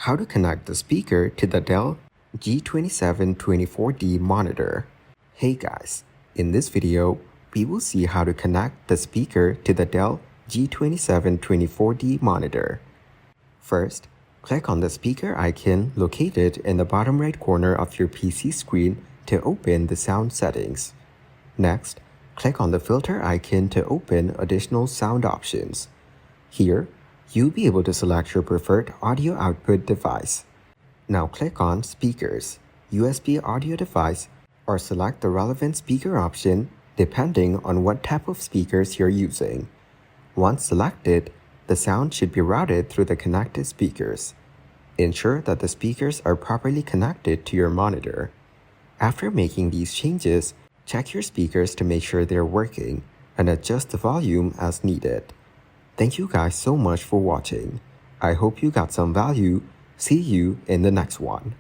How to connect the speaker to the Dell G2724D monitor. Hey guys, in this video, we will see how to connect the speaker to the Dell G2724D monitor. First, click on the speaker icon located in the bottom right corner of your PC screen to open the sound settings. Next, click on the filter icon to open additional sound options. Here, you'll be able to select your preferred audio output device. Now click on Speakers, USB audio device, or select the relevant speaker option depending on what type of speakers you're using. Once selected, the sound should be routed through the connected speakers. Ensure that the speakers are properly connected to your monitor. After making these changes, check your speakers to make sure they're working and adjust the volume as needed. Thank you guys so much for watching. I hope you got some value. See you in the next one.